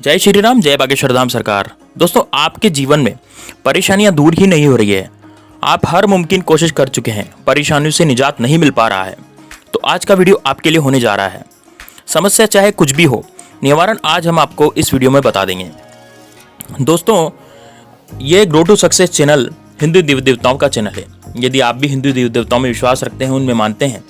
जय श्री राम, जय बागेश्वर धाम सरकार। दोस्तों, आपके जीवन में परेशानियां दूर ही नहीं हो रही है। आप हर मुमकिन कोशिश कर चुके हैं, परेशानियों से निजात नहीं मिल पा रहा है। तो आज का वीडियो आपके लिए होने जा रहा है। समस्या चाहे कुछ भी हो, निवारण आज हम आपको इस वीडियो में बता देंगे। दोस्तों, ये grow to success channel Hindu देवी देवताओं का चैनल है। यदि आप भी हिंदू देवी देवताओं में विश्वास रखते हैं, उनमें मानते हैं,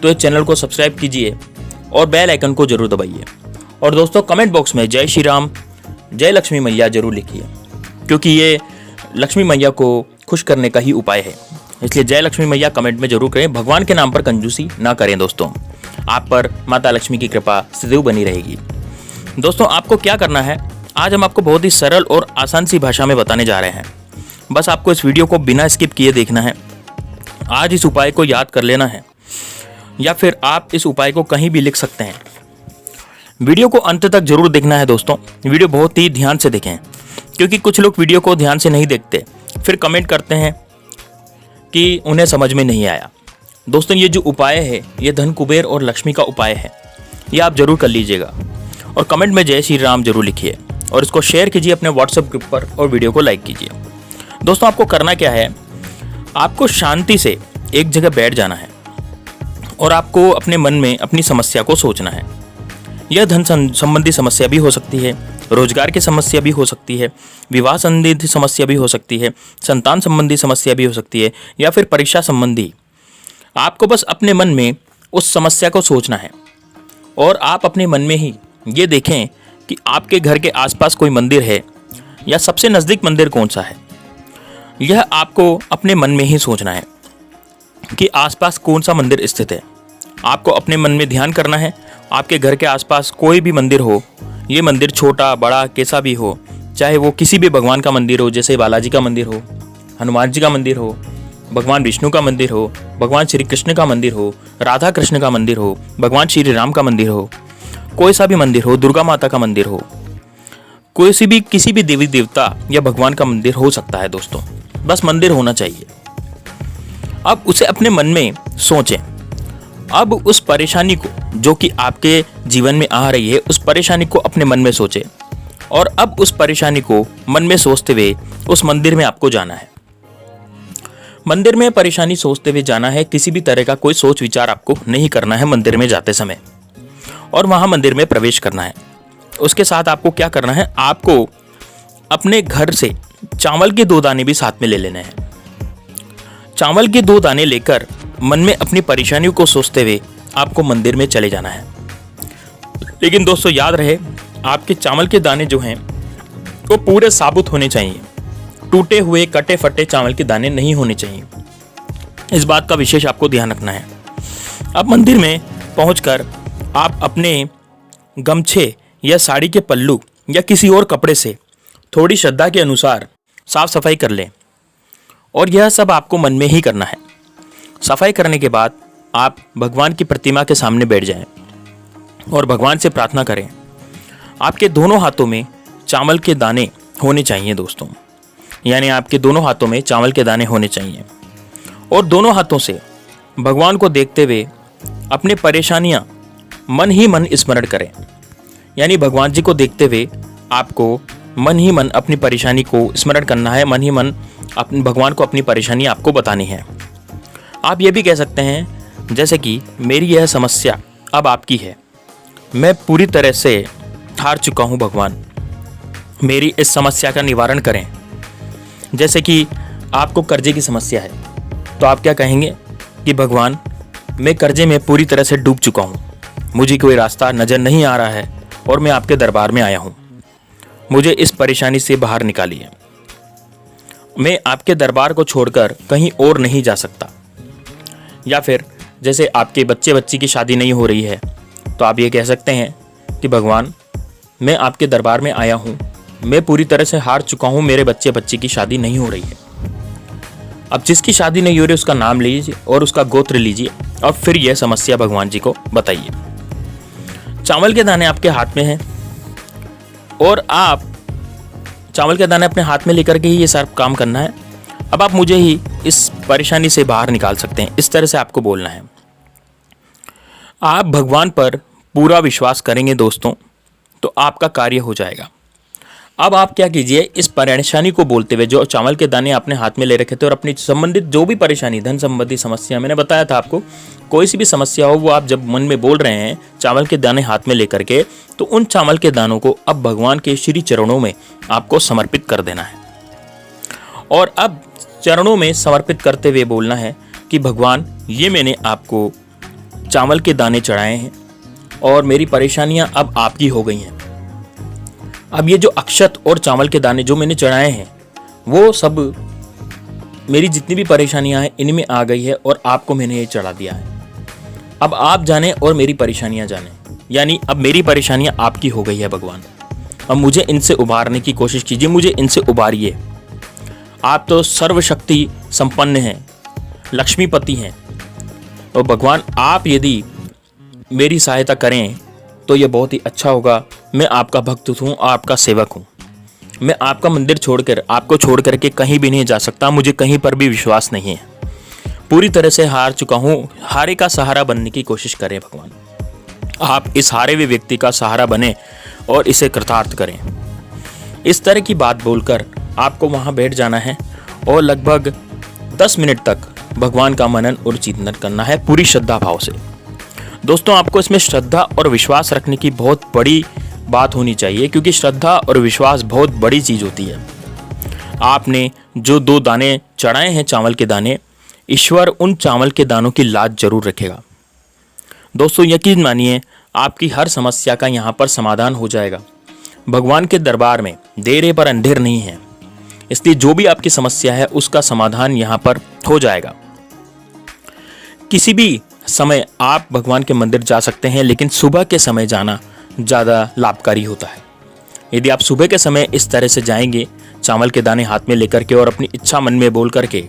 तो इस चैनल को सब्सक्राइब कीजिए और बेल आइकन को जरूर दबाइए। और दोस्तों, कमेंट बॉक्स में जय श्री राम, जय लक्ष्मी मैया जरूर लिखिए, क्योंकि ये लक्ष्मी मैया को खुश करने का ही उपाय है। इसलिए जय लक्ष्मी मैया कमेंट में जरूर करें। भगवान के नाम पर कंजूसी ना करें। दोस्तों, आप पर माता लक्ष्मी की कृपा सदैव बनी रहेगी। दोस्तों, आपको क्या करना है, आज हम आपको बहुत ही सरल और आसान सी भाषा में बताने जा रहे हैं। बस आपको इस वीडियो को बिना स्किप किए देखना है। आज इस उपाय को याद कर लेना है, या फिर आप इस उपाय को कहीं भी लिख सकते हैं। वीडियो को अंत तक जरूर देखना है। दोस्तों, वीडियो बहुत ही ध्यान से देखें, क्योंकि कुछ लोग वीडियो को ध्यान से नहीं देखते, फिर कमेंट करते हैं कि उन्हें समझ में नहीं आया। दोस्तों, ये जो उपाय है, ये धन कुबेर और लक्ष्मी का उपाय है। ये आप जरूर कर लीजिएगा और कमेंट में जय श्री राम जरूर लिखिए और इसको शेयर कीजिए अपने व्हाट्सएप ग्रुप पर और वीडियो को लाइक कीजिए। दोस्तों, आपको करना क्या है, आपको शांति से एक जगह बैठ जाना है और आपको अपने मन में अपनी समस्या को सोचना है। यह धन संबंधी समस्या भी हो सकती है, रोजगार की समस्या भी हो सकती है, विवाह संबंधी समस्या भी हो सकती है, संतान संबंधी समस्या भी हो सकती है, या फिर परीक्षा संबंधी। आपको बस अपने मन में उस समस्या को सोचना है और आप अपने मन में ही ये देखें कि आपके घर के आसपास कोई मंदिर है या सबसे नज़दीक मंदिर कौन सा है। यह आपको अपने मन में ही सोचना है कि आसपास कौन सा मंदिर स्थित है। आपको अपने मन में ध्यान करना है। आपके घर के आसपास कोई भी मंदिर हो, ये मंदिर छोटा बड़ा कैसा भी हो, चाहे वो किसी भी भगवान का मंदिर हो, जैसे बालाजी का मंदिर हो, हनुमान जी का मंदिर हो, भगवान विष्णु का मंदिर हो, भगवान श्री कृष्ण का मंदिर हो, राधा कृष्ण का मंदिर हो, भगवान श्री राम का मंदिर हो, कोई सा भी मंदिर हो, दुर्गा माता का मंदिर हो, किसी भी देवी देवता या भगवान का मंदिर हो सकता है। दोस्तों, बस मंदिर होना चाहिए। अब उसे अपने मन में सोचें। अब उस परेशानी को, जो कि आपके जीवन में आ रही है, उस परेशानी को अपने मन में सोचें और अब उस परेशानी को मन में सोचते हुए उस मंदिर में आपको जाना है। मंदिर में परेशानी सोचते हुए जाना है। किसी भी तरह का कोई सोच विचार आपको नहीं करना है मंदिर में जाते समय, और वहां मंदिर में प्रवेश करना है। उसके साथ आपको क्या करना है, आपको अपने घर से चावल के 2 दाने भी साथ में ले लेने हैं। चावल के 2 दाने लेकर मन में अपनी परेशानियों को सोचते हुए आपको मंदिर में चले जाना है। लेकिन दोस्तों, याद रहे, आपके चावल के दाने जो हैं वो पूरे साबुत होने चाहिए। टूटे हुए कटे फटे चावल के दाने नहीं होने चाहिए। इस बात का विशेष आपको ध्यान रखना है। अब मंदिर में पहुंचकर आप अपने गमछे या साड़ी के पल्लू या किसी और कपड़े से थोड़ी श्रद्धा के अनुसार साफ सफाई कर लें, और यह सब आपको मन में ही करना है। सफाई करने के बाद आप भगवान की प्रतिमा के सामने बैठ जाएं और भगवान से प्रार्थना करें। आपके दोनों हाथों में चावल के दाने होने चाहिए। दोस्तों, यानी आपके दोनों हाथों में चावल के दाने होने चाहिए, और दोनों हाथों से भगवान को देखते हुए अपनी परेशानियां मन ही मन स्मरण करें। यानी भगवान जी को देखते हुए आपको मन ही मन अपनी परेशानी को स्मरण करना है। मन ही मन अपने भगवान को अपनी परेशानी आपको बतानी है। आप ये भी कह सकते हैं, जैसे कि मेरी यह समस्या अब आपकी है, मैं पूरी तरह से हार चुका हूँ, भगवान मेरी इस समस्या का निवारण करें। जैसे कि आपको कर्जे की समस्या है, तो आप क्या कहेंगे कि भगवान, मैं कर्जे में पूरी तरह से डूब चुका हूँ, मुझे कोई रास्ता नज़र नहीं आ रहा है और मैं आपके दरबार में आया हूँ, मुझे इस परेशानी से बाहर निकालिए। मैं आपके दरबार को छोड़कर कहीं और नहीं जा सकता। या फिर जैसे आपके बच्चे की शादी नहीं हो रही है, तो आप ये कह सकते हैं कि भगवान, मैं आपके दरबार में आया हूँ, मैं पूरी तरह से हार चुका हूँ, मेरे बच्चे की शादी नहीं हो रही है। अब जिसकी शादी नहीं हो रही उसका नाम लीजिए और उसका गोत्र लीजिए और फिर यह समस्या भगवान जी को बताइए। चावल के दाने आपके हाथ में हैं और आप चावल के दाने अपने हाथ में लेकर के ही ये सारा काम करना है। अब आप मुझे ही इस परेशानी से बाहर निकाल सकते हैं, इस तरह से आपको बोलना है। आप भगवान पर पूरा विश्वास करेंगे दोस्तों, तो आपका कार्य हो जाएगा। अब आप क्या कीजिए, इस परेशानी को बोलते हुए, जो चावल के दाने आपने हाथ में ले रखे थे और अपनी संबंधित जो भी परेशानी, धन संबंधी समस्या, मैंने बताया था आपको, कोई सी भी समस्या हो वो आप जब मन में बोल रहे हैं चावल के दाने हाथ में लेकर के, तो उन चावल के दानों को अब भगवान के श्री चरणों में आपको समर्पित कर देना है। और अब चरणों में समर्पित करते हुए बोलना है कि भगवान, ये मैंने आपको चावल के दाने चढ़ाए हैं और मेरी परेशानियां अब आपकी हो गई हैं। अब ये जो अक्षत और चावल के दाने जो मैंने चढ़ाए हैं वो सब मेरी जितनी भी परेशानियां हैं इनमें आ गई है और आपको मैंने ये चढ़ा दिया है। अब आप जाने और मेरी परेशानियां जाने, यानी अब मेरी परेशानियां आपकी हो गई है भगवान। अब मुझे इनसे उबारने की कोशिश कीजिए, मुझे इनसे उबारिए। आप तो सर्वशक्ति संपन्न हैं, लक्ष्मीपति हैं, और भगवान आप यदि मेरी सहायता करें तो ये बहुत ही अच्छा होगा। मैं आपका भक्त हूँ, आपका सेवक हूँ। मैं आपका मंदिर छोड़कर, आपको छोड़ करके कहीं भी नहीं जा सकता। मुझे कहीं पर भी विश्वास नहीं है। पूरी तरह से हार चुका हूँ। हारे का सहारा बनने की कोशिश करें भगवान। आप इस हारे हुए व्यक्ति का सहारा बने और इसे कृतार्थ करें। इस तरह की बात बोलकर आपको वहाँ बैठ जाना है और लगभग 10 मिनट तक भगवान का मनन और चिंतन करना है पूरी श्रद्धा भाव से। दोस्तों, आपको इसमें श्रद्धा और विश्वास रखने की बहुत बड़ी बात होनी चाहिए, क्योंकि श्रद्धा और विश्वास बहुत बड़ी चीज़ होती है। आपने जो 2 दाने चढ़ाए हैं चावल के दाने, ईश्वर उन चावल के दानों की लाज जरूर रखेगा। दोस्तों, यकीन मानिए आपकी हर समस्या का यहाँ पर समाधान हो जाएगा। भगवान के दरबार में देर पर अंधेर नहीं है, इसलिए जो भी आपकी समस्या है उसका समाधान यहाँ पर हो जाएगा। किसी भी समय आप भगवान के मंदिर जा सकते हैं, लेकिन सुबह के समय जाना ज़्यादा लाभकारी होता है। यदि आप सुबह के समय इस तरह से जाएंगे चावल के दाने हाथ में लेकर के और अपनी इच्छा मन में बोल करके,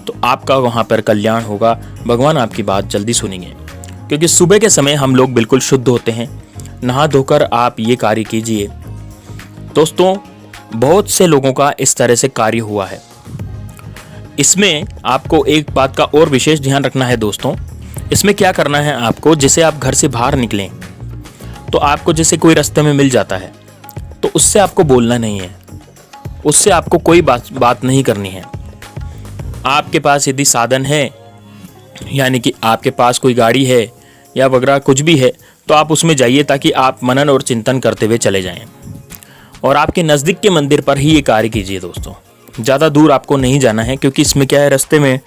तो आपका वहाँ पर कल्याण होगा। भगवान आपकी बात जल्दी सुनेंगे, क्योंकि सुबह के समय हम लोग बिल्कुल शुद्ध होते हैं। नहा धोकर आप ये कार्य कीजिए। दोस्तों, बहुत से लोगों का इस तरह से कार्य हुआ है। इसमें आपको एक बात का और विशेष ध्यान रखना है दोस्तों। इसमें क्या करना है आपको, जैसे आप घर से बाहर निकलें तो आपको जैसे कोई रास्ते में मिल जाता है तो उससे आपको बोलना नहीं है, उससे आपको कोई बात नहीं करनी है। आपके पास यदि साधन है, यानी कि आपके पास कोई गाड़ी है या वगैरह कुछ भी है, तो आप उसमें जाइए ताकि आप मनन और चिंतन करते हुए चले जाएं। और आपके नज़दीक के मंदिर पर ही ये कार्य कीजिए दोस्तों। ज़्यादा दूर आपको नहीं जाना है, क्योंकि इसमें क्या है, रास्ते में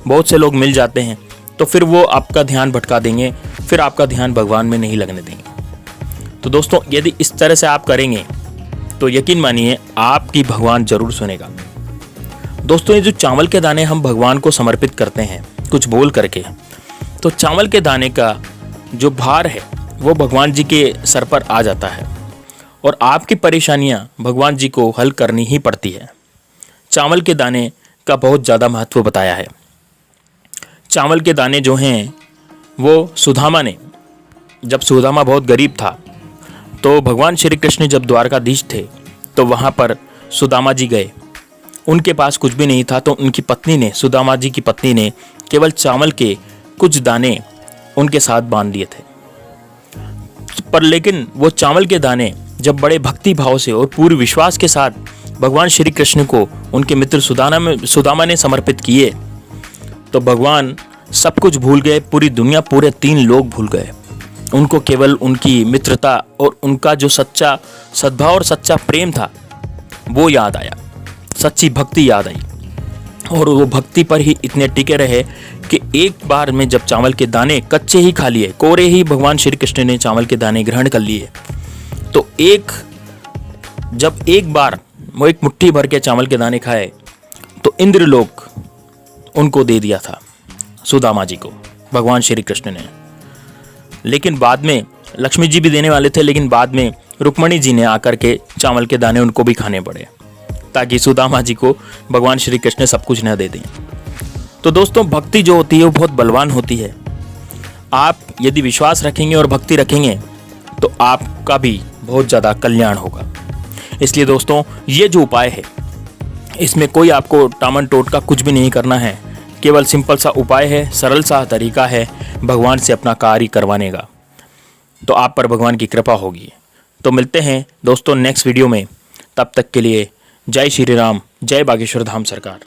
बहुत से लोग मिल जाते हैं तो फिर वो आपका ध्यान भटका देंगे, फिर आपका ध्यान भगवान में नहीं लगने देंगे। तो दोस्तों, यदि इस तरह से आप करेंगे तो यकीन मानिए आपकी भगवान जरूर सुनेगा। दोस्तों, ये जो चावल के दाने हम भगवान को समर्पित करते हैं कुछ बोल करके, तो चावल के दाने का जो भार है वो भगवान जी के सर पर आ जाता है और आपकी परेशानियां भगवान जी को हल करनी ही पड़ती है। चावल के दाने का बहुत ज़्यादा महत्व बताया है। चावल के दाने जो हैं वो सुदामा ने, जब सुदामा बहुत गरीब था तो भगवान श्री कृष्ण जब द्वारकाधीश थे तो वहाँ पर सुदामा जी गए। उनके पास कुछ भी नहीं था, तो उनकी पत्नी ने, सुदामा जी की पत्नी ने केवल चावल के कुछ दाने उनके साथ बांध दिए थे। पर लेकिन वो चावल के दाने जब बड़े भक्ति भाव से और पूरे विश्वास के साथ भगवान श्री कृष्ण को उनके मित्र सुदामा ने समर्पित किए, तो भगवान सब कुछ भूल गए। पूरी दुनिया, पूरे 3 लोग भूल गए। उनको केवल उनकी मित्रता और उनका जो सच्चा सद्भाव और सच्चा प्रेम था वो याद आया, सच्ची भक्ति याद आई। और वो भक्ति पर ही इतने टिके रहे कि एक बार में जब चावल के दाने कच्चे ही खा लिए, कोरे ही भगवान श्री कृष्ण ने चावल के दाने ग्रहण कर लिए, तो जब एक बार वो एक मुट्ठी भर के चावल के दाने खाए तो इंद्रलोक उनको दे दिया था, सुदामा जी को, भगवान श्री कृष्ण ने। लेकिन बाद में लक्ष्मी जी भी देने वाले थे, लेकिन बाद में रुक्मणी जी ने आकर के चावल के दाने उनको भी खाने पड़े, ताकि सुदामा जी को भगवान श्री कृष्ण सब कुछ न दे दें। तो दोस्तों, भक्ति जो होती है वो बहुत बलवान होती है। आप यदि विश्वास रखेंगे और भक्ति रखेंगे तो आपका भी बहुत ज़्यादा कल्याण होगा। इसलिए दोस्तों, ये जो उपाय है इसमें कोई आपको टामन टोट का कुछ भी नहीं करना है। केवल सिंपल सा उपाय है, सरल सा तरीका है भगवान से अपना कार्य करवाने का, तो आप पर भगवान की कृपा होगी। तो मिलते हैं दोस्तों नेक्स्ट वीडियो में। तब तक के लिए जय श्री राम, जय बागेश्वर धाम सरकार।